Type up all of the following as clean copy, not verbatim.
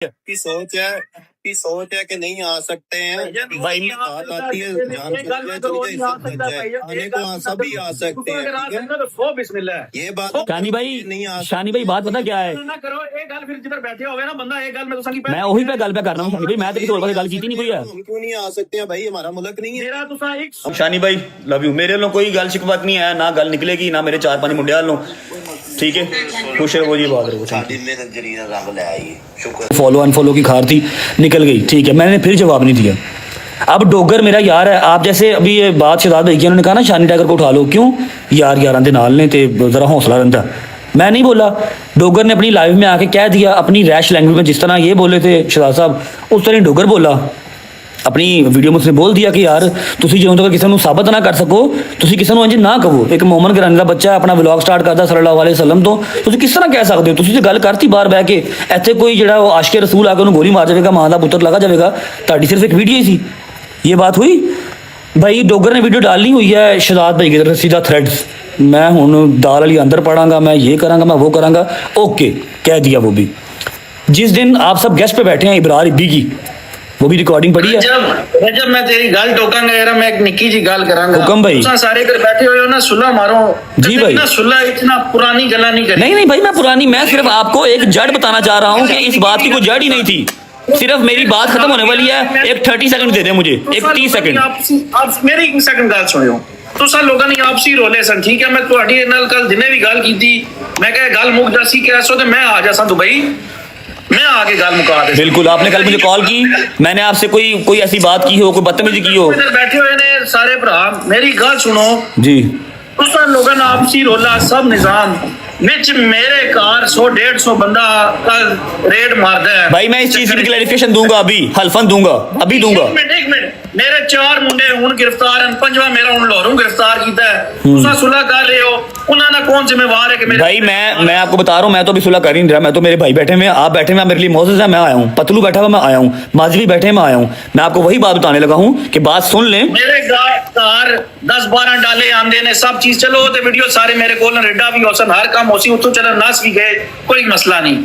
की सोच है कि नहीं आ सकते हैं भाई। बात आती है जान आने को सभी आ सकते हैं। ये बात शानी भाई नहीं आ शानी भाई बात पता क्या है, ना करो एक गल, फिर जिधर बैठे हो ना बंदा एक गल में तो मैं वही पे गल पे कर रहा हूँ। शानी भाई मैं तो किसी और पासे गल की नहीं कोई है। हम क्यों नहीं आ सकते हैं भाई, हमारा मुल्क नहीं है। मेरा तुसा एक शानी भाई लव यू, मेरे लो कोई गल शिकवत नहीं है, ना गल निकलेगी ना मेरे 4-5 मुंडे वालों। ठीक है, खुश रहो जी, बात रहो। फॉलो अनफॉलो की खार थी, निकल गई। ठीक है, मैंने फिर जवाब नहीं दिया। अब डोगर मेरा यार है, आप जैसे अभी ये बात शहजाद भाई की, उन्होंने कहा ना शानी टाइगर को उठा लो, क्यों यार यारां दे नाल ने ते जरा हौसला रहता। मैं नहीं बोला, डोगर ने अपनी लाइव में आके कह दिया अपनी रैश लैंग्वेज में, जिस तरह ये बोले थे शहजाद साहब उस तरह डोगर बोला अपनी वीडियो में। उसने बोल दिया कि यार तुसी जो तक किसी को साबित ना कर सको, तुसी किसी को इंज ना कहो। एक मोमन घराने का बच्चा अपना व्लॉग स्टार्ट करता सल्लल्लाहु अलैहि वसल्लम तो तुसी किस तरह कह सकते हो? तुसी तो गल करती बाहर बह के, इत्थे कोई जिहड़ा आशिक रसूल आके उन्हें गोली मार जाएगा, मां का पुत्र लगा जाएगा, ताड़ी सिर्फ एक वीडियो ही सी। ये बात हुई भाई। डोगर ने वीडियो डालनी हुई है शहजाद भाई की तरफ सीधा थ्रेड्स, मैं हुण दाल वाली अंदर पड़ांगा, मैं ये करांगा, मैं वो करांगा। ओके, कह दिया वो भी। जिस दिन आप सब गेस्ट पे बैठे हैं इब्रार इब्बी की, वो भी रिकॉर्डिंग पड़ी है। जब मैं तेरी गल टोकांगा यार, मैं एक निक्की जी गल करांगा। हुक्म भाई। तुसा सारे इधर बैठे हो ना, सुलह मारो जी भाई। ना, सुलह इतना पुरानी गल्ला नहीं करी। नहीं भाई, मैं पुरानी, मैं सिर्फ आपको एक जड़ बताना चाह रहा हूँ कि इस बात की कोई जड़ ही नहीं थी। सिर्फ मेरी बात खत्म होने वाली है, एक 30 सेकंड दे दे मुझे, एक 30 सेकंड। आप मेरी एक सेकंड गल सुनियो। तुसा लोगों ने आपसी रोले सन, ठीक है। मैं ਤੁਹਾਡੀ ਨਾਲ कल दिने भी गल की, मैं कहा गल मुक जासी कि ऐसो तो मैं आ जासा दुबई, मैं आगे गल मुका दे। बिल्कुल, आपने कल मुझे कॉल की, मैंने आपसे कोई ऐसी बात की हो, कोई बदतमीजी की हो। इधर बैठे हुए ने सारे भरा, मेरी गल सुनो जी। तुसा लोगों ने आपसी रोला सब निजाम विच मेरे कार 100-150 बंदा कल रेड मारदा है भाई। मैं इस चीज की क्लैरिफिकेशन दूंगा, अभी हल्फन दूंगा, अभी दूंगा। एक मिनट मेरे 4 मुंडे हुन गिरफ्तार हैं, 5वां मेरा हुन लाहौरों गिरफ्तार कीता है। तुसा सुलह कर रहे हो, उन्हां दा कौन जिम्मेवार है कि मेरे भाई मैं आपको बता रहा हूँ, मैं तो अभी सुलह कर ही नहीं रहा। मैं तो, मेरे भाई बैठे हुए, आप बैठे हुए, मेरे लिए मोज़ेज़ है, मैं आया हूँ। पतलू बैठा हुआ, मैं आया हूँ। माजी भी बैठे हैं, मैं आया हूँ। मैं आपको वही बात बताने लगा हूँ कि बात सुन लें। मेरे कार 10-12 डाले आंदे ने, सब चीज चलो ते वीडियो सारे मेरे कोल रेडा भी होसन, हर काम होसी, उतो चला नस भी गए, कोई मसला नहीं।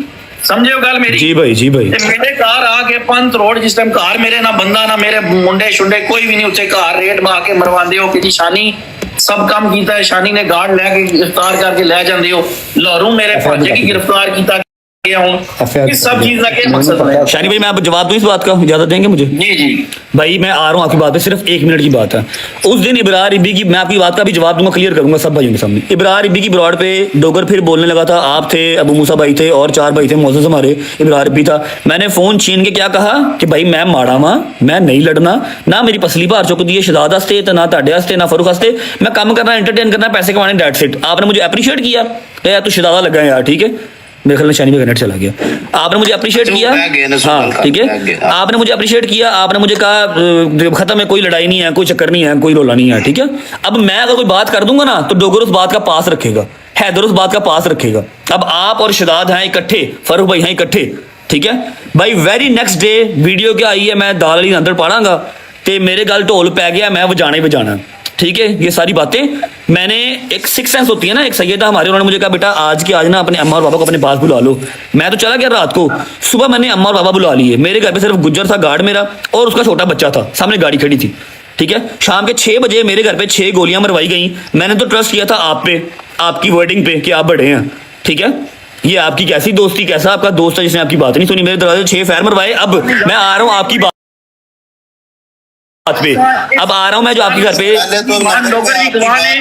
समझे गल मेरी? जी भाई, जी भाई। मेरे कार आके पंत रोड जिस टाइम कार मेरे ना बंदा ना मेरे मुंडे शुंडे कोई भी नहीं, उसे कार रेड मार के मरवांदे हो कि शानी सब काम कीता है। शानी ने गार्ड लेके गिरफ्तार करके ले जांदे हो। लाहौरों मेरे भांजे की गिरफ्तार कीता गया हूं। इस सब चीज का क्या मकसद है? शानी भाई मैं आप जवाब दूं इस बात का, इजाजत देंगे मुझे? जी जी भाई मैं आ रहा हूँ आपकी बात पे, सिर्फ 1 मिनट की बात है। उस दिन इब्रार इब्बी की, मैं आपकी बात का भी जवाब दूंगा, क्लियर करूंगा सब भाइयों के सामने। इब्रार इब्बी की ब्रॉड पे डोगर फिर बोलने लगा था, आप थे, अबू मूसा भाई थे और 4 भाई थे, मोज़ेज़ हमारे, इब्रार इब्बी था। मैंने फोन छीन के क्या कहा कि भाई मैं माड़ा वा, मैं नहीं लड़ना, ना मेरी पसली भार चुकती है शहजाद वास्ते, ना ताडे वास्ते, ना फरूख वास्ते। मैं काम करना, एंटरटेन करना, पैसे कमाने, दैट्स इट। आपने मुझे अप्रिशिएट किया यार, तू शहजादा लगा है यार, ठीक है। मेरे ख्याल में शानी में नेट चला गया। आपने मुझे अप्रिशिएट किया, हाँ ठीक है, आपने मुझे अप्रिशिएट किया। आपने मुझे कहा खत्म है, कोई लड़ाई नहीं है, कोई चक्कर नहीं है, कोई रोला नहीं है, ठीक है। अब मैं अगर कोई बात कर दूंगा ना तो डोगर उस बात का पास रखेगा, हैदर उस बात का पास रखेगा। अब आप और शहजाद हैं इकट्ठे, फरूख भाई हैं इकट्ठे, ठीक है भाई। वेरी नेक्स्ट डे वीडियो क्या आई है, मैं दाल वाली अंदर पाड़ांगा तो मेरे गल ढोल पै गया, मैं बजाना ही बजाना, ठीक है। ये सारी बातें मैंने, एक सिक्स सेंस होती है ना, एक सैयदा हमारे, उन्होंने मुझे कहा बेटा आज के आज ना अपने अम्मा और पापा को अपने पास बुला लो। मैं तो चला गया रात को, सुबह मैंने अम्मा और पापा बुला लिए। मेरे घर पे सिर्फ गुज्जर था, गार्ड मेरा, और उसका छोटा बच्चा था, सामने गाड़ी खड़ी थी, ठीक है। शाम के 6 बजे मेरे घर पे 6 गोलियां मरवाई गई। मैंने तो ट्रस्ट किया था आप पे, आपकी वर्डिंग पे कि आप बड़े हैं, ठीक है। ये आपकी कैसी दोस्ती, कैसा आपका दोस्त है जिसने आपकी बात नहीं सुनी, मेरे दरवाजे 6 फायर मरवाए। अब मैं आ रहा हूँ आपकी बात पे, अब आ रहा हूं मैं जो आपके घर पे। पहले तो बात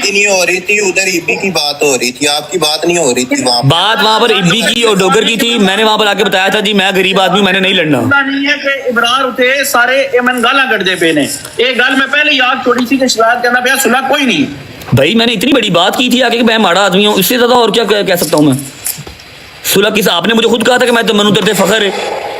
ही नहीं हो रही थी, उधर इब्बी की बात हो रही थी, आपकी बात नहीं हो रही थी। बात वहां पर इब्बी की और डोगर की थी। मैंने वहां पर आके बताया था जी मैं गरीब आदमी, मैंने नहीं लड़ना। नहीं है कि इब्रार उठे सारे एमन गाला कटदे पे ने। एक गल मैं पहले याद छोड़ी सी कि शिकायत करना पिया, सुलह कोई नहीं। भाई मैंने इतनी बड़ी बात की थी आगे कि मैं माड़ा आदमी हूँ, इससे ज्यादा और क्या कह सकता हूँ मैं? सुलह किस, आपने मुझे खुद कहा था कि मैं तो मनु तेरे फखर है,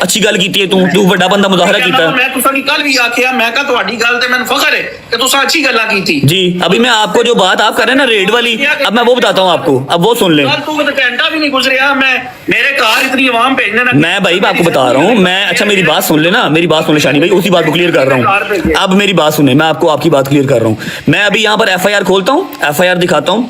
अच्छी गल की है, तू बड़ा बंदा मुजाहरा किया। मैं तुसा की कल भी आखिया, मैं कहा तुम्हारी गल ते मैंने फखर है कि तुसा अच्छी गल्ला की थी। जी अभी मैं आपको जो बात आप कर रहे हैं ना रेड वाली, अब मैं वो बताता हूँ आपको, अब वो सुन ले। तू तो घंटा भी नहीं गुजरिया, मैं मेरे कार इतनी आवाम भेजने ना, मैं भाई आपको बता रहा हूँ मैं, अच्छा मेरी बात सुन लेना, मेरी बात सुन ले शानी भाई, उसी बात को क्लियर कर रहा हूँ। अब मेरी बात सुने, मैं आपको आपकी बात क्लियर कर रहा हूँ। मैं अभी यहाँ पर FIR खोलता हूँ, FIR दिखाता हूँ।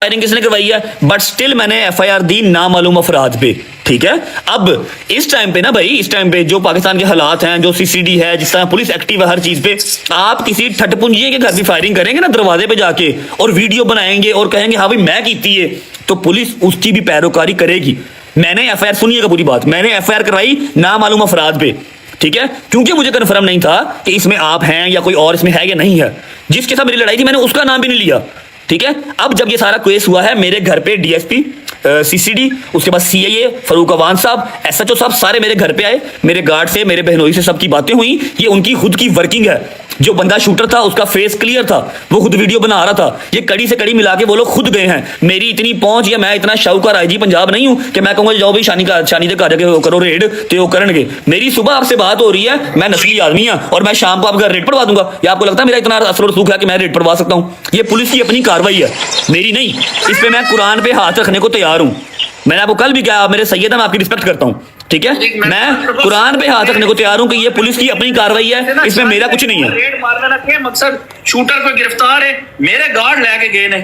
फायरिंग किसने करवाई है, बट स्टिल मैंने एफआईआर दी नामालूम अफराद पे। ठीक है, अब इस टाइम पे ना भाई, इस टाइम पे जो पाकिस्तान के हालात हैं, जो सीसीडी है, जिस तरह पुलिस एक्टिव है हर चीज पे, आप किसी ठटपुंजिए के घर भी फायरिंग करेंगे ना दरवाजे पे जाके और वीडियो बनाएंगे और कहेंगे हाँ भाई मैं कीती है, तो पुलिस उसकी भी पैरोकारी करेगी। मैंने एफआईआर, सुनिएगा पूरी बात, मैंने एफआईआर करवाई नामालूम अफराद पे। ठीक है, क्योंकि मुझे कन्फर्म नहीं था कि इसमें आप हैं या कोई और इसमें है या नहीं है। जिसके साथ मेरी लड़ाई थी मैंने उसका नाम भी नहीं लिया। ठीक है, अब जब ये सारा केस हुआ है, मेरे घर पे डीएसपी, सीसीडी, उसके बाद सीआईए, फरूक अवान साहब, एसएचओ साहब सारे मेरे घर पे आए, मेरे गार्ड से, मेरे बहनोई से सबकी बातें हुई। ये उनकी खुद की वर्किंग है। जो बंदा शूटर था उसका फेस क्लियर था, वो खुद वीडियो बना रहा था। ये कड़ी से कड़ी मिला के वो लोग खुद गए हैं। मेरी इतनी पहुंच या मैं इतना शाहूकार आईजी पंजाब नहीं हूं कि मैं कहूंगा जाओ भाई शानी दे घर जाके करो रेड, तो वो करेंगे। मेरी सुबह आपसे बात हो रही है, मैं नस्ली आदमी हूं और मैं शाम को आपका रेड पड़वा दूंगा। या आपको लगता है मेरा इतना असर और सूख है कि मैं रेड पड़वा सकता हूं? ये पुलिस की अपनी कार्रवाई है, मेरी नहीं। इस पे मैं कुरान पे हाथ रखने को तैयार हूं। मैंने आपको कल भी कहा, आप मेरे सैयद हैं, मैं आपकी रिस्पेक्ट करता हूं। ठीक है, मैं कुरान पे हाथ रखने को तैयार हूं कि ये पुलिस की अपनी कार्रवाई है, इसमें मेरा कुछ नहीं है। रेड मारने का क्या मकसद? शूटर को गिरफ्तार है, मेरे गार्ड लेके गए ने,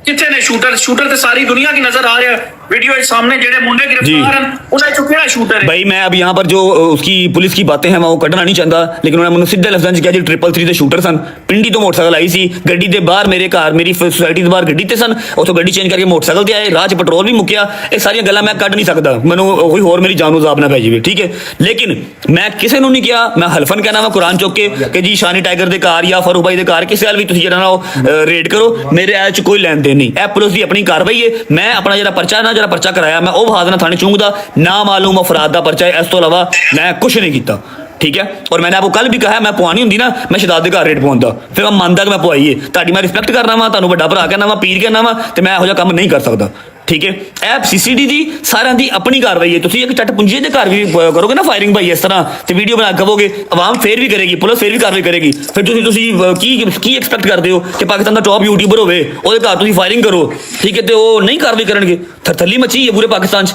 कितने ने शूटर? शूटर तो सारी दुनिया की नजर आ रहा है, वीडियो सामने जेड़े मुंडे गिरफ्तार हैं उन्हें चुकेड़ा शूटर है। भाई मैं अब यहाँ पर जो उसकी पुलिस की बातें हैं मैं वो कटना नहीं चाहता, लेकिन उन्होंने मैंने सीधे लफ्ज़ां च कहा जी 333 ਦੇ ਸ਼ੂਟਰ ਸਨ। ਪਿੰਡੀ ਤੋਂ ਮੋਟਰਸਾਈਕਲ ਆਈ ਸੀ, ਗੱਡੀ ਦੇ ਬਾਹਰ ਮੇਰੇ ਘਰ ਮੇਰੀ ਸੁਸਾਇਟੀ ਦੇ ਬਾਹਰ ਗੱਡੀ ਤੇ ਸਨ, ਉੱਥੋਂ ਗੱਡੀ ਚੇਂਜ ਕਰਕੇ ਮੋਟਰਸਾਈਕਲ ਤੇ ਆਏ, ਰਾਹ 'ਚ ਪੈਟਰੋਲ ਵੀ ਮੁੱਕਿਆ। ਇਹ ਸਾਰੀਆਂ ਗੱਲਾਂ ਮੈਂ ਕੱਢ ਨਹੀਂ ਸਕਦਾ, ਮੈਨੂੰ ਕੋਈ ਹੋਰ ਮੇਰੀ ਜਾਨ ਨੂੰ ਜ਼ਾਬ ਨਾ ਪੈ ਜਾਵੇ। ਠੀਕ ਹੈ, ਲੇਕਿਨ ਮੈਂ ਕਿਸੇ ਨੂੰ ਨਹੀਂ ਕਿਹਾ, ਮੈਂ ਹਲਫਨ ਕਹਿਣਾ ਵਾ ਕੁਰਾਨ ਚੁੱਕ ਕੇ ਕਿ ਜੀ ਸ਼ਾਨੀ ਟਾਈਗਰ ਦੇ ਘਰ ਜਾਂ ਫਾਰੂਕ ਭਾਈ ਦੇ ਘਰ ਕਿਸੇ ਹਾਲ ਵੀ ਤੁਸੀਂ ਜਿਹੜਾ ਨਾ ਉਹ ਰੇਡ ਕਰੋ, ਮੇਰੇ ਇਹ 'ਚ ਕੋਈ ਲੈਣ ਦੇਣ ਨਹੀਂ। ਇਹ ਪੁਲਿਸ ਦੀ ਆਪਣੀ कार्रवाई है। मैं अपना जरा पर्चा ना जरा पर्चा कराया, मैं वो बहादुर थाने चूंगा ना मालूम अफराद का पर्चा है, इस तो इलावा मैं कुछ नहीं किया। ठीक है, और मैंने आपको कल भी कहा मैं पवानी होंगी ना, मैं शहजाद के घर रेट पवाता, फिर मैं मानता कि मैं पवाई है। ताड़ी मैं रिस्पेक्ट करना वा, तुहानू वड्डा भरा कहना वा, पीर कहना वा, तो मैं ਇਹੋ ਜਿਹਾ काम नहीं कर सकता। ठीक है, ऐप सीसीडी दी सारिਆਂ ਦੀ ਆਪਣੀ ਕਾਰਵਾਈ ਹੈ। ਤੁਸੀਂ ਇੱਕ ਚਟਪੁੰਜੇ ਦੇ ਘਰ ਵੀ ਕਰੋਗੇ ਨਾ फायरिंग भाई इस तरह ਤੇ ਵੀਡੀਓ ਬਣਾ ਕੇ ਕਹੋਗੇ, ਆਵਾਮ ਫੇਰ ਵੀ ਕਰੇਗੀ, ਪੁਲਿਸ ਫੇਰ ਵੀ ਕਾਰਵਾਈ ਕਰੇਗੀ। ਫਿਰ ਤੁਸੀਂ ਕੀ ਐਕਸਪੈਕਟ ਕਰਦੇ ਹੋ ਕਿ ਪਾਕਿਸਤਾਨ ਦਾ ਟੌਪ ਯੂਟਿਊਬਰ ਹੋਵੇ, ਉਹਦੇ ਘਰ ਤੁਸੀਂ फायरिंग ਕਰੋ, ਠੀਕ ਹੈ, ਤੇ ਉਹ ਨਹੀਂ ਕਾਰਵਾਈ ਕਰਨਗੇ? ਥਰਥੱਲੀ ਮੱਚੀ ਹੈ ਪੂਰੇ ਪਾਕਿਸਤਾਨ 'ਚ।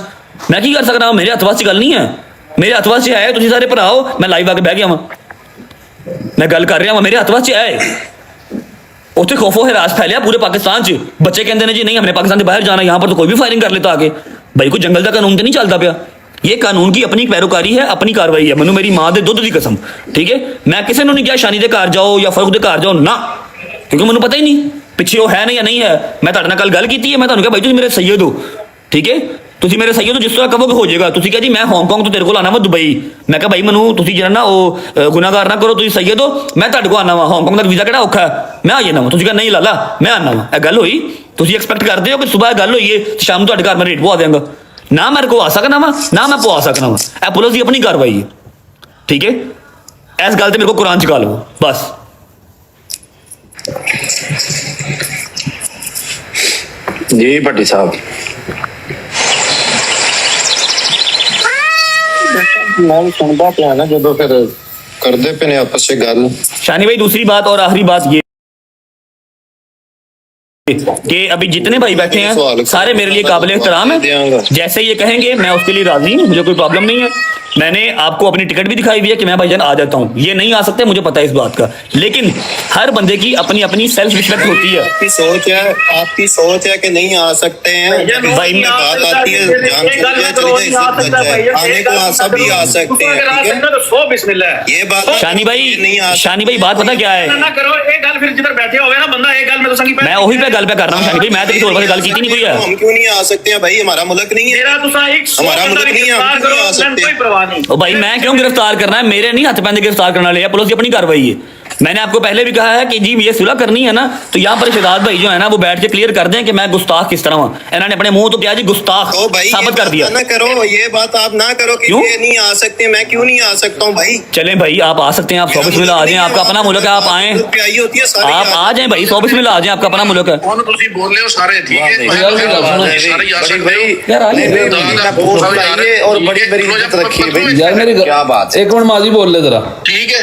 ਮੈਂ ਕੀ ਕਰ ਸਕਦਾ? ਮੇਰੇ ਹੱਥ ਵਾਸ 'ਚ ਗੱਲ ਨਹੀਂ ਹੈ, ਮੇਰੇ ਹੱਥ ਵਾਸ 'ਚ ਹੈ। ਤੁਸੀਂ ਸਾਰੇ ਭਰਾ ਹੋ, ਮੈਂ ਲਾਈਵ ਆ ਕੇ ਬਹਿ ਗਿਆ ਵਾਂ, ਮੈਂ ਗੱਲ ਕਰ ਰਿਹਾ ਵਾਂ, ਮੇਰੇ ਹੱਥ ਵਾਸ 'ਚ ਹੈ। ਉੱਥੇ खौफो हरास फैलिया पूरे पाकिस्तान च। बच्चे कहते हैं जी नहीं हमने पाकिस्तान से बाहर जाना, यहाँ पर तो कोई भी फायरिंग कर लेता आगे। भाई कोई जंगल का कानून तो नहीं चलता पाया? ये कानून की अपनी पैरोकारी है, अपनी कार्रवाई है। मैनू मेरी माँ के दुध की कसम, ठीक है, मैं किसी ने नहीं कहा शानी के घर जाओ या फरूक के घर जाओ ना, क्योंकि मैनू पता ही नहीं पिछे वो है नहीं या नहीं है। मैं तुहाडे नाल कल गल की है, मैं तुहानू कहा भाई तुसीं मेरे सैयद हो, ठीक है, ਤੁਸੀਂ ਮੇਰੇ ਸਈਦ ਤੋਂ ਜਿਸ ਤਰ੍ਹਾਂ ਕਹੋਗੇ ਹੋ ਜਾਏਗਾ। ਤੁਸੀਂ ਕਿਹਾ ਜੀ ਮੈਂ ਹਾਂਗਕਾਂਗ ਤੋਂ ਤੇਰੇ ਕੋਲ ਆਣਾ ਵਾ ਦੁਬਈ। ਮੈਂ ਕਿਹਾ ਭਾਈ ਮੈਨੂੰ ਤੁਸੀਂ ਜਿਹੜਾ ਨਾ ਉਹ ਗੁਨਾਹਗਾਰ ਨਾ ਕਰੋ, ਤੁਸੀਂ ਸਈਦ ਹੋ, ਮੈਂ ਤੁਹਾਡੇ ਕੋਲ ਆਣਾ ਵਾ। ਹਾਂਗਕਾਂਗ ਦਾ ਵੀਜ਼ਾ ਕਿਹੜਾ ਔਖਾ ਹੈ, ਮੈਂ ਆ ਜਾਣਾ ਵਾ। ਤੁਸੀਂ ਕਿਹਾ ਨਹੀਂ ਲਾਲਾ ਮੈਂ ਆਣਾ ਵਾ। ਇਹ ਗੱਲ ਹੋਈ? ਤੁਸੀਂ ਐਕਸਪੈਕਟ ਕਰਦੇ ਹੋ ਕਿ ਸਵੇਰ ਗੱਲ ਹੋਈ ਹੈ ਸ਼ਾਮ ਨੂੰ ਤੁਹਾਡੇ ਘਰ ਮੈਂ ਰੇਟ ਪਵਾ ਦਿਆਂਗਾ? ਨਾ ਮੇਰੇ ਕੋਲ ਆ ਸਕਣਾ ਵਾ, ਨਾ ਮੈਂ ਪਵਾ ਸਕਣਾ ਵਾ। ਇਹ ਪੁਲਿਸ ਦੀ ਆਪਣੀ ਕਾਰਵਾਈ ਹੈ, ਠੀਕ ਹੈ। ਇਸ ਗੱਲ ਤੇ ਮੇਰੇ ਕੋਲ ਕੁਰਾਨ ਚ ਗਾ ਲਵੋ ਬਸ। ਜੀ ਭੱਟੀ ਸਾਹਿਬ, मैं सुनता पिया ना जो फिर करते पे ने आपस से गल। शानी भाई दूसरी बात और आखिरी बात ये कि अभी जितने भाई बैठे हैं सारे मेरे लिए काबिल एहतराम है। जैसे ये कहेंगे मैं उसके लिए राजी हूँ, मुझे कोई प्रॉब्लम नहीं है। मैंने आपको अपनी टिकट भी दिखाई हुई है कि मैं भाईजान आ जाता हूँ। ये नहीं आ सकते, मुझे पता है इस बात का, लेकिन हर बंदे की अपनी अपनी सेल्फ रिस्पेक्ट होती है। आपकी सोच है कि नहीं आ सकते हैं। भाई में बात आती है आने को सभी आ सकते हैं। ये बात शानी भाई बात पता क्या है, ना करो एक गल फिर जिधर बैठे होवे ना बंदा एक गल में तो संगी मैं वही पे गल पे कर रहा हूँ। शानी भाई मैं तो किसी और पासे गल की नहीं कोई है। हम क्यों नहीं आ सकते हैं भाई? हमारा मुल्क नहीं है, मेरा तुसा एक हमारा मुल्क नहीं है, हम क्यों नहीं आ सकते? कोई परवाह नहीं। ओ भाई मैं क्यों गिरफ्तार करना है? मेरे नहीं हाथ पैंदे गिरफ्तार करने वाले, पुलिस की अपनी कार्रवाई है। मैंने आपको पहले भी कहा है कि जी ये सुलह करनी है ना, तो यहाँ पर शहजाद भाई जो है ना वो बैठ के क्लियर कर दें कि मैं गुस्ताख किस तरह हूँ। इन्होंने अपने मुंह तो क्या जी गुस्ताख तो भाई साबित कर दिया। ना करो ये बात, आप ना करो कि क्यों? ये नहीं आ सकते। मैं क्यों नहीं आ सकता हूँ भाई? चलें भाई आप आ सकते हैं, आप 100 बिस्मिल्लाह आ जाएं, आपका अपना मुल्क है, आप आए, होती है आप आ जाएं भाई, 100 बिस्मिल्लाह आ जाएं, आपका अपना मुल्क है। ਹੁਣ ਤੁਸੀਂ ਬੋਲੇ ਹੋ ਸਾਰੇ ਠੀਕ ਹੈ ਸਾਰੇ ਹੀ ਆ ਸਕਦੇ ਹੋ और बड़ी बड़ी इज्जत रखी है भाई। यार मेरी क्या बात है? एक मिनट माजी बोल ले जरा। ठीक है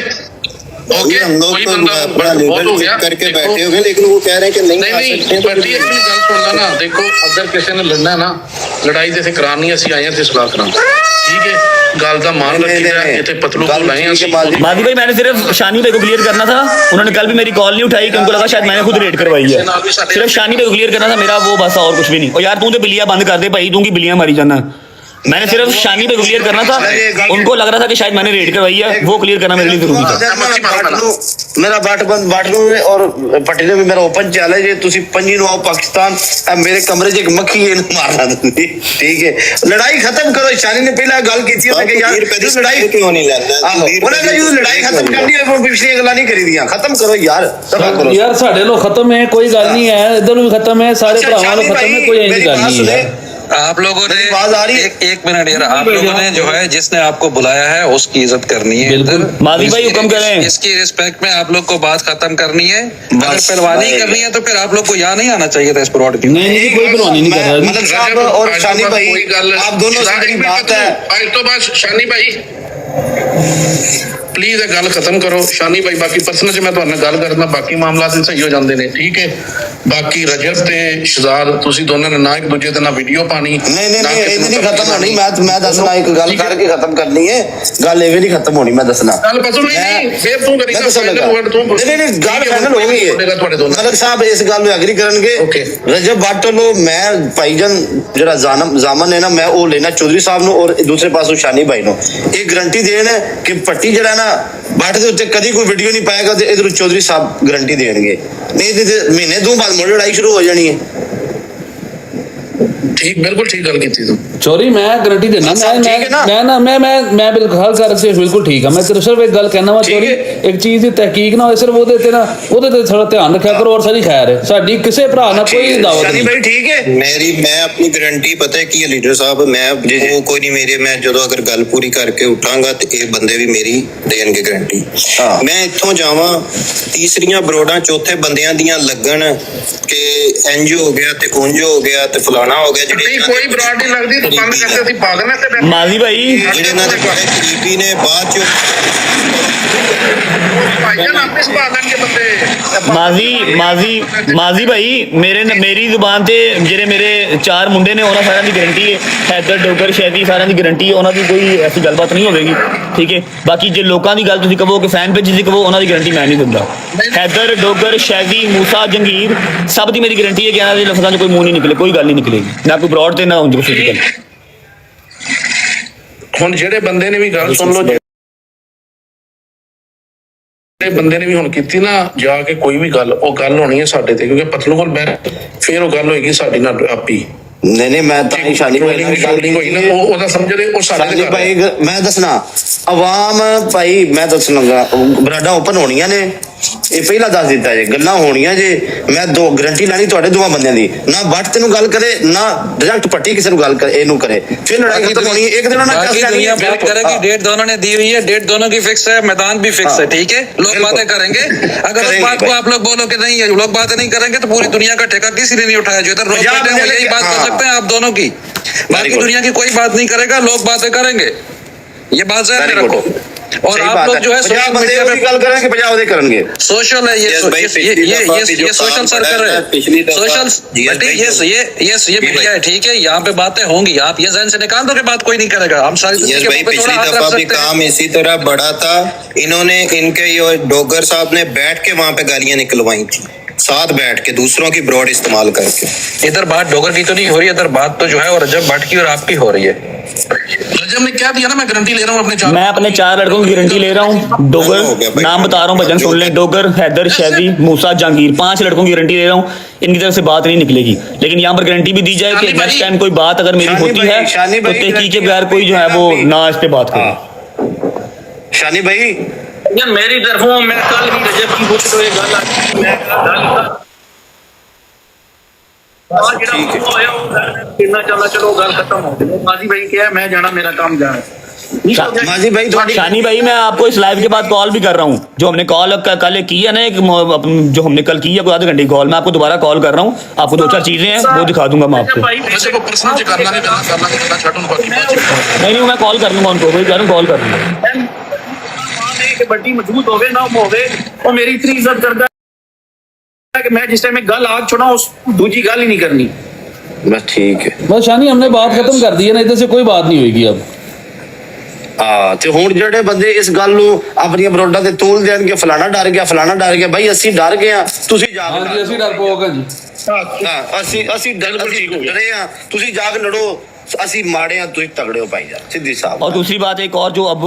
ओके, हम लोग कोई तो बंदा अपना बहुत हो लेवल गया करके बैठे हो गए, लेकिन वो कह रहे हैं कि नहीं आ नहीं सकते। भट्टी एक मिनट गल सुनना ना, देखो अगर किसी ने लड़ना है ना, लड़ाई जैसे करानी है, ਅਸੀਂ ਆਏ ਹਾਂ ਤੇ ਸਲਾਹ ਕਰਾਂ, ठीक है। ਗੱਲ ਦਾ ਮਾਨ ਰੱਖੀਦਾ ਇੱਥੇ पतलू को लाए ਅਸੀਂ मादी भाई मैंने सिर्फ शानी भाई को क्लियर करना था, उन्होंने कल भी मेरी कॉल नहीं उठाई क्योंकि उनको लगा शायद मैंने खुद रेड करवाई है। सिर्फ शानी भाई को क्लियर करना था मेरा, वो बस और कुछ भी नहीं। और यार तू तो बिल्लियां बंद कर दे भाई, तू की बिल्लियां मारी जाना। मैंने सिर्फ शानी पे क्लियर करना था, उनको लग रहा था कि शायद मैंने रेड करवाई है, वो क्लियर करना मेरे लिए जरूरी था। मेरा बाट ਨੂੰ ਔਰ ਪੱਟੀ ਨੇ ਵੀ ਮੇਰਾ ਓਪਨ ਚੈਲੰਜ ਜੇ ਤੁਸੀਂ ਪੰਜੀ ਨੂੰ ਆਓ ਪਾਕਿਸਤਾਨ, ਮੇਰੇ ਕਮਰੇ 'ਚ ਇੱਕ ਮੱਖੀ ਇਹਨੂੰ ਮਾਰਨਾ ਤੁਸੀਂ, ਠੀਕ ਹੈ। ਲੜਾਈ ਖਤਮ ਕਰੋ। ਸ਼ਾਨੀ ਨੇ ਪਹਿਲਾਂ ਗੱਲ ਕੀਤੀ ਉਹਨੇ ਕਿ ਯਾਰ ਲੜਾਈ ਕਿਉਂ ਨਹੀਂ ਲੈਂਦਾ? ਉਹਨੇ ਕਿਹਾ ਜਦੋਂ ਲੜਾਈ ਖਤਮ ਕਰਨੀ ਹੋਵੇ ਫਿਰ ਪਿਛਲੀਆਂ ਗੱਲਾਂ ਨਹੀਂ ਕਰੀਦੀਆਂ, ਖਤਮ ਕਰੋ ਯਾਰ, ਸਭਾ ਕਰੋ यार साढ़े लोग खत्म है, कोई गल नहीं है, इधर भी खत्म है, सारे भरावां लोग खत्म है, कोई ऐसी गल नहीं है। आप लोगों ने आवाज आ रही है? एक मिनट यार, आप लोगों ने जो है जिसने आपको बुलाया है उसकी इज्जत करनी है। बिल्कुल। मादी भाई हुक्म करें। इसकी रिस्पेक्ट में आप लोग को बात खत्म करनी है। अगर पहलवानी करनी है तो फिर आप लोग को यहाँ नहीं आना चाहिए था इस प्रोड की। नहीं कोई परवानी नहीं कर रहा। मलिक साहब और शानी भाई आप दोनों से मेरी बात है। ਅੱਜ ਤੋਂ ਬਾਅਦ ਸ਼ਾਨੀ ਭਾਈ ਪਲੀਜ਼ ਇਹ ਗੱਲ ਖਤਮ ਕਰੋ। ਸ਼ਾਨੀ ਭਾਈ ਬਾਕੀ ਪਰਸਨਲ ਚ ਮੈਂ ਤੁਹਾਡੇ ਨਾਲ ਗੱਲ ਕਰਦਾ, ਬਾਕੀ ਮਾਮਲਾ ਤੇ ਸਹੀ ਹੋ ਜਾਂਦੇ ਨੇ, ਠੀਕ ਹੈ। ਬਾਕੀ ਰਜਬ ਤੇ ਸ਼ਹਜ਼ਾਦ ਤੁਸੀਂ ਦੋਨਾਂ ਨੇ ਨਾ ਇੱਕ ਦੂਜੇ ਦੇ ਨਾਲ ਵੀਡੀਓ ਪਾਣੀ ਨਹੀਂ ਇਹ ਨਹੀਂ ਖਤਮ ਹੋਣੀ। ਮੈਂ ਦੱਸਣਾ ਇੱਕ ਗੱਲ ਕਰਕੇ ਖਤਮ ਕਰਨੀ ਹੈ ਗੱਲ, ਐਵੇਂ ਨਹੀਂ ਖਤਮ ਹੋਣੀ। ਮੈਂ ਦੱਸਣਾ ਗੱਲ ਪਸੂ ਨਹੀਂ ਫੇਰ ਤੂੰ ਕਰੀ ਨਹੀਂ ਗੱਲ ਫਾਈਨਲ ਹੋ ਗਈ ਹੈ। ਮਲਕ ਸਾਹਿਬ ਇਸ ਗੱਲ ਨੂੰ ਐਗਰੀ ਕਰਨਗੇ। ਰਜਬ ਭੱਟ ਨੂੰ ਮੈਂ ਭਾਈਜਾਨ ਜਿਹੜਾ ਜ਼ਾਮਨ ਹੈ ਨਾ, ਮੈਂ ਉਹ ਲੈਣਾ ਚੌਧਰੀ ਸਾਹਿਬ ਨੂੰ ਔਰ ਦੂਸਰੇ ਪਾਸੋਂ ਸ਼ਾਨੀ ਭਾਈ ਨੂੰ ਇਹ ਗਰੰਟੀ ਦੇਣ ਕਿ ਪੱਟੀ ਜਿਹੜਾ ਨਾ ਭੱਟ ਦੇ ਉੱਤੇ ਕਦੀ ਕੋਈ ਵੀਡੀਓ ਨਹੀਂ ਪਾਏਗਾ ਤੇ ਇਧਰ ਚੌਧਰੀ ਸਾਹਿਬ ਗਰੰਟੀ ਦੇਣਗੇ। ਨਹੀਂ ਤੇ ਮਹੀਨੇ ਦੋ ਬਾਅਦ ਮੁੜ ਲੜਾਈ ਸ਼ੁਰੂ ਹੋ ਜਾਣੀ ਹੈ। ठीक बिल्कुल ठीक गल की तू चोरी मैं गारंटी देना, मैं बिल्कुल सर से बिल्कुल ठीक है। मैं सिर्फ एक गल कहना वा चोरी, एक चीज की तहकीक ना हो, सिर्फ ਉਹਦੇ ਤੇ ਨਾ ਉਹਦੇ ਤੇ ਥੋੜਾ ਧਿਆਨ ਰੱਖਿਆ ਕਰੋ। ਔਰ ਸਾਡੀ ਖੈਰ ਹੈ, ਸਾਡੀ ਕਿਸੇ ਭਰਾ ਨਾਲ ਕੋਈ ਦਾਵਤ ਨਹੀਂ। ਭਾਈ ਠੀਕ ਹੈ मैं अपनी गारंटी पता है की है लीडर साहब, मैं वो कोई नहीं मेरे, मैं जो अगर गल पूरी करके उठांगा तो ये बंदे भी मेरी देंगे गारंटी। मैं इत्थों जावां तीसरियां बरोडां चौथे बंदियां दियां लगन कि इंज हो गया ते उंज हो गया ते फलाना हो गया। नहीं कोई ब्राड नहीं लगती तो बंद करते सी पागल है ते मादी भाई ਜਿਹੜੇ ਇਹਨਾਂ ਦੇ ਬੜੇ ਕਰੀਬੀ ਨੇ ਬਾਅਦ ਚ भाईजान आपने संभालन के बंदे माजी भाई मेरी जुबान ਤੇ ਜਿਹੜੇ ਮੇਰੇ ਚਾਰ ਮੁੰਡੇ ਨੇ ਉਹਨਾਂ ਸਾਰਿਆਂ ਦੀ ਗਾਰੰਟੀ ਹੈ। ਹੈਦਰ ਡੋਗਰ ਸ਼ੈਦੀ ਸਾਰਿਆਂ ਦੀ ਗਾਰੰਟੀ ਹੈ, ਉਹਨਾਂ ਦੀ ਕੋਈ ਐਸੀ ਗੱਲਬਾਤ ਨਹੀਂ ਹੋਵੇਗੀ, ਠੀਕ ਹੈ। ਬਾਕੀ ਜੇ ਲੋਕਾਂ ਦੀ ਗੱਲ ਤੁਸੀਂ ਕਹੋ ਕਿ ਫੈਨ ਪੇਜ ਦੀ ਕਹੋ, ਉਹਨਾਂ ਦੀ ਗਾਰੰਟੀ ਮੈਂ ਨਹੀਂ ਦਿੰਦਾ। ਹੈਦਰ ਡੋਗਰ ਸ਼ੈਦੀ ਮੂਸਾ ਜੰਗੀਰ ਸਭ ਦੀ ਮੇਰੀ ਗਾਰੰਟੀ ਹੈ ਕਿ ਇਹਨਾਂ ਦੇ ਲਫ਼ਜ਼ਾਂ 'ਚ ਕੋਈ ਮੂੰਹ ਨਹੀਂ ਨਿਕਲੇ, ਕੋਈ ਗੱਲ ਨਹੀਂ ਨਿਕਲੇਗੀ, ਨਾ ਕੋਈ ਬਰੋਡ ਤੇ ਨਾ ਉਂਝ ਫਿਜ਼ੀਕਲ। ਹੁਣ ਜਿਹੜੇ ਬੰਦੇ ਨੇ ਵੀ ਗੱਲ ਸੁਣ ਲਓ, ਜਿਹੜੇ ਬੰਦੇ ਨੇ ਵੀ ਹੁਣ ਕੀਤੀ ਨਾ ਜਾ ਕੇ ਕੋਈ ਵੀ ਗੱਲ, ਉਹ ਗੱਲ ਹੋਣੀ ਹੈ ਸਾਡੇ ਤੇ, ਕਿਉਂਕਿ ਪਤਲੂ ਕੋਲ ਬੈ ਫੇਰ ਉਹ ਗੱਲ ਹੋਏਗੀ ਸਾਡੀ ਨਾਲ ਆਪੀ। ਨਹੀਂ ਮੈਂ ਤਾਂ ਹੀ ਸ਼ਾਨੀ ਭਾਈ ਹੋਈ ਨਾ ਉਹਦਾ ਸਮਝਦੇ ਉਹ ਸਾਡੇ ਭਾਈ। ਮੈਂ ਦੱਸਣਾ ਆਵਾਮ ਭਾਈ, ਮੈਂ ਦੱਸਣਾਗਾ ਬਰਾਡਾ ਓਪਨ ਹੋਣੀਆਂ ਨੇ, ਇਹ ਪਹਿਲਾਂ ਦੱਸ ਦਿੱਤਾ ਜੇ ਗੱਲਾਂ ਹੋਣੀਆਂ ਜੇ। ਮੈਂ ਦੋ ਗਰੰਟੀ ਲੈਣੀ ਤੁਹਾਡੇ ਦੋਵਾਂ ਬੰਦਿਆਂ ਦੀ, ਨਾ ਬੱਟ ਤੈਨੂੰ ਗੱਲ ਕਰੇ ਨਾ ਡਾਇਰੈਕਟ ਪੱਟੀ ਕਿਸੇ ਨੂੰ ਗੱਲ ਕਰੇ, ਇਹਨੂੰ ਕਰੇ, ਫਿਰ ਲੜਾਈ ਖਤਮ होनी है। एक दिन बात करेगी, डेट दोनों ने दी हुई है, डेट दोनों की फिक्स है, मैदान भी फिक्स है, ठीक है। लोग बातें करेंगे, अगर उस बात को आप लोग बोलो कि नहीं लोग बातें नहीं करेंगे तो पूरी दुनिया का ठेका किसी ने नहीं उठाया। जो इधर लोग बैठे हैं यही बात कर सकते हैं आप दोनों की, बाकी दुनिया की कोई बात नहीं करेगा, लोग बातें करेंगे, ये बात ज़हन में रखो। और आप लोग जो है सोशल मीडिया पे गल करेंगे, 50 करेंगे, सोशल है ये सोशल सर्कल है, सोशल ये मीडिया है, ठीक है। यहाँ पे बातें होंगी, आप ये जहन से निकाल दो कि बात कोई नहीं करेगा। हम सारी दुनिया के ऊपर थोड़ा हाथ रख सकते हैं। काम इसी तरह बढ़ा था, इन्होंने इनके डोगर साहब ने बैठ के वहाँ पे गालियां निकलवाई थी, साथ बैठ के दूसरों की ब्रॉड इस्तेमाल करके। इधर बात डोगर की तो नहीं हो रही, इधर बात तो जो है और रजब भट्ट की और आपकी हो रही है। रजब ने क्या दिया ना, मैं गारंटी ले रहा हूँ अपने मैं अपने 4 लड़कों की गारंटी ले रहा हूँ। डोगर नाम बता रहा हूँ, भजन सुन लें, डोगर हैदर शैदी मूसा जहांगीर 5 लड़कों की गारंटी ले रहा हूँ। इनकी तरफ से बात नहीं निकलेगी, लेकिन यहाँ पर गारंटी भी दी जाए कि नेक्स्ट टाइम कोई बात अगर मेरी होती है तो तहकीक के बगैर कोई जो है वो ना इस पे बात करे। शानी भाई यार मेरी तरफों मैं कल भी रजब की पूछ तो ये गल आ मैं गल चलो गल खत्म हो गई। माजी भाई क्या है, मैं जाना, मेरा काम जाना। माजी भाई शानी भाई मैं आपको इस लाइव के बाद कॉल भी कर रहा हूँ, जो हमने कॉल कल की है ना, एक जो हमने कल की है कोई आधे घंटे की कॉल, मैं आपको दोबारा कॉल कर रहा हूँ, आपको 2-4 चीजें हैं वो दिखा दूंगा मैं आपको। नहीं मैं कॉल कर लूंगा उनको, वही कह रहा हूँ कॉल कर लूंगा। बड़ी मजबूत होवे ना होवे, और मेरी इतनी इज्जत करता है कि मैं जिस टाइम में गल आग छुड़ा उस दूसरी गल ही नहीं करनी। बस ठीक है, बस शानी हमने बात खत्म कर दी है ना, इधर से कोई बात नहीं होगी अब। ਹਾਂ ਤੇ ਹੁਣ ਜਿਹੜੇ ਬੰਦੇ ਇਸ ਗੱਲ ਨੂੰ ਆਪਣੀਆਂ ਬਰੋਡਾਂ ਤੇ ਤੋਲ ਦੇਣਗੇ, ਫਲਾਣਾ ਡਰ ਗਿਆ, ਫਲਾਣਾ ਡਰ ਗਿਆ, ਭਾਈ ਅਸੀਂ ਡਰ ਗਏ ਆ, ਤੁਸੀਂ ਜਾ ਕੇ ਹਾਂਜੀ ਅਸੀਂ ਡਰਪੋਕ ਹਾਂ ਜੀ। ਹਾਂ ਅਸੀਂ ਡਰੇ ਆ, ਤੁਸੀਂ ਜਾ ਕੇ ਲੜੋ, ਅਸੀਂ माड़े हैं, तुम तगड़े हो भाईजान, सीधी साहब। और दूसरी बात एक और जो अब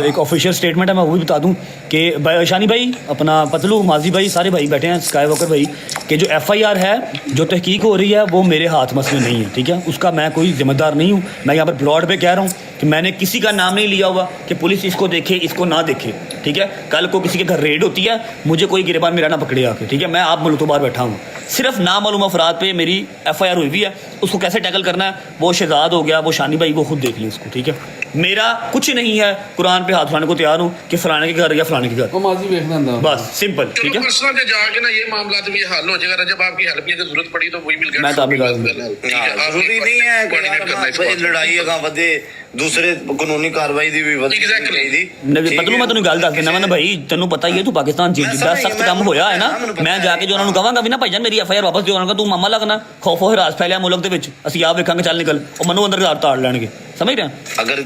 एक ऑफिशियल स्टेटमेंट है, मैं वो भी बता दूं कि शानी भाई, अपना पतलू, माजी भाई, सारे भाई बैठे हैं, स्काई वॉकर भाई, कि जो FIR है, जो तहकीक हो रही है, वो मेरे हाथ मसले नहीं है, ठीक है, उसका मैं कोई जिम्मेदार नहीं हूँ। मैं यहाँ पर ब्रॉड पे कह रहा हूँ कि मैंने किसी का नाम नहीं लिया हुआ कि पुलिस इसको देखे इसको ना देखे, ठीक है। कल को किसी के घर रेड होती है, मुझे कोई गिरबान मेरा ना पकड़े आके, ठीक है। मैं आप मुल्क तो बाहर बैठा हूँ, सिर्फ नामालूम अफराद पे मेरी FIR हुई हुई है, उसको कैसे टैकल करना है, वो शहजाद हो गया, वो शानी भाई, वो खुद देख लें उसको, ठीक है। मेरा कुछ नहीं है, कुरान पे हाथ उठाने को तैयार हूँ कि फलाने के घर या फलाने के घर, ਉਹ ਮਾਜ਼ੀ ਵੇਖਣਾ ਹੁੰਦਾ बस सिंपल, ठीक है। पर्सनल पे जाके ना ये मामला भी हल हो जाएगा। जब आपकी हेल्प की अगर जरूरत पड़ी तो वही मिल गया। मैं तो आपकी बात जरूरी नहीं है कि लड़ाई अगा वधे, दूसरे कानूनी कार्रवाई दी भी वधनी चाहिदी। ਪਤਲੂ ਮੈਂ ਤੈਨੂੰ ਗੱਲ ਦੱਸ ਦਿੰਦਾ ਵਾ ਨਾ ਭਾਈ, ਤੈਨੂੰ ਪਤਾ ਹੀ ਹੈ ਤੂੰ ਪਾਕਿਸਤਾਨ ਜਿੱਦਾਂ ਸਖਤ ਕੰਮ ਹੋਇਆ ਹੈ ਨਾ, ਮੈਂ ਜਾ ਕੇ ਜੋ ਉਹਨਾਂ ਨੂੰ ਕਹਾਂਗਾ ਵੀ ਨਾ ਭਾਈਜਾਨ ਮੇਰੀ FIR ਵਾਪਸ ਦਿਓ, ਉਹਨਾਂ ਨੂੰ ਤੂੰ ਮਾਮਾ ਲੱਗਣਾ, ਖੌਫੋ ਹਰਾਸ ਫੈਲਿਆ ਮੁਲਕ ਦੇ ਵਿੱਚ, ਅਸੀਂ ਆਪ ਵੇਖਾਂਗੇ, ਚੱਲ ਨਿਕਲ, ਉਹ ਮੈਨੂੰ ਅੰਦਰ ਤਾੜ ਲੈਣਗੇ, ਸਮਝ ਰਿਹਾ। अगर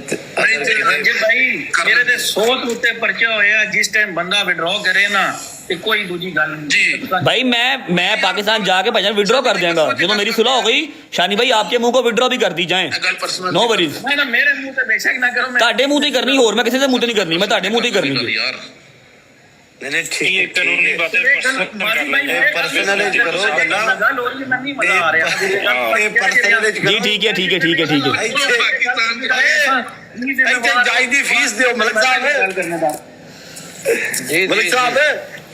ਰੰਜਨ ਭਾਈ ਮੇਰੇ ਤੇ 100 ਤੋਂ ਉੱਤੇ ਪਰਚੇ ਹੋਏ ਆ, ਜਿਸ ਟਾਈਮ ਬੰਦਾ ਵਿਡਰਾਅ ਕਰੇ ਨਾ ਤੇ ਕੋਈ ਦੂਜੀ ਗੱਲ ਨਹੀਂ भाई मैं पाकिस्तान जाके भाईजान विड्रॉ कर देंगे, जो मेरी सुलह हो गई, शानी भाई आपके मुंह को विड्रॉ भी कर दी जाए, नो वरीज। ਮੈਂ ਨਾ ਮੇਰੇ ਮੂੰਹ ਤੇ ਬੇਸ਼ੱਕ ਨਾ ਕਰੋ, ਮੈਂ ਤੁਹਾਡੇ ਮੂੰਹ ਤੇ ਹੀ ਕਰਨੀ, ਹੋਰ ਮੈਂ ਕਿਸੇ ਦੇ ਮੂੰਹ ਤੇ ਨਹੀਂ ਕਰਨੀ, ਮੈਂ ਤੁਹਾਡੇ ਮੂੰਹ ਤੇ ਹੀ ਕਰਨੀ ਹੈ। यार नहीं ठीक है, कानूनी पर्सनल करो गल्ला, ਗੱਲ ਹੋ ਰਹੀ ਹੈ, ਮੈਂ ਨਹੀਂ ਮਜ਼ਾ ਆ ਰਿਹਾ पर्सनल जी ठीक है, ठीक है, ठीक है, ठीक है। ਇੱਥੇ ਜਾਇਜ਼ ਦੀ ਫੀਸ ਦਿਓ ਮਲਕ ਸਾਹਿਬ, ਮਲਕ ਸਾਹਿਬ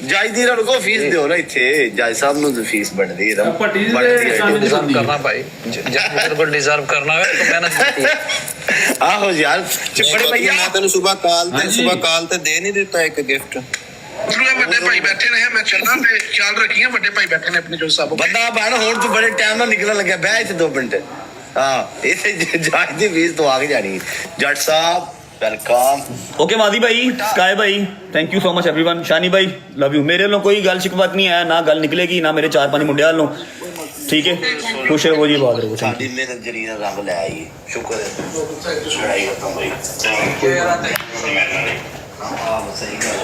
ਜਾਇਜ਼ ਦੀ ਰਕੋ ਫੀਸ ਦਿਓ ਨਾ, ਇੱਥੇ ਜਾਇਜ਼ ਸਾਹਿਬ ਨੂੰ ਤਾਂ ਫੀਸ ਬਣਦੀ ਹੈ, ਪੱਟੀ ਦੇ ਸ਼ਾਮਿਲ ਹੁੰਦੀ करना भाई, जब बिल्कुल डिजर्व करना है तो मेहनत करती है। ਆਹੋ ਯਾਰ ਬੜੇ ਭਈਆ ਮੈਂ ਤੈਨੂੰ ਸਵੇਰ ਕਾਲ ਤੇ ਦੇ ਨਹੀਂ ਦਿੱਤਾ ਇੱਕ ਗਿਫਟ। ਵੱਡੇ ਭਾਈ ਬੈਠੇ ਨੇ, ਮੈਂ ਚੱਲਣਾ ਤੇ ਖਿਆਲ ਰੱਖੀਏ। ਵੱਡੇ ਭਾਈ ਬੈਠੇ ਨੇ ਆਪਣੇ ਜੋ ਸਾਹਿਬ ਬੰਦਾ ਬਣ, ਹੁਣ ਤੂੰ ਬੜੇ ਟਾਈਮ ਨਾਲ ਨਿਕਲਣ ਲੱਗਿਆ, ਬਹਿ ਇੱਥੇ 2 ਮਿੰਟ। ਹਾਂ ਇੱਥੇ ਜਾਇਜ਼ ਦੀ ਫੀਸ ਤੋਂ ਆ ਕੇ ਜਾਣੀ। ਜੱਟ ਸਾਹਿਬ वेलकम। ओके मादी भाई, स्काई भाई, thank you so much everyone. Shani भाई लव यू। मेरे वालों कोई गल शिकवत नहीं है, ना गल निकलेगी, ना मेरे 4-5 मुंडे वालों, ठीक है। खुश रहो जी, बात रहो। साडी मेहनत जरी ना रंग ले आई, शुक्र है। लड़ाई खत्म हुई। हां सही गल।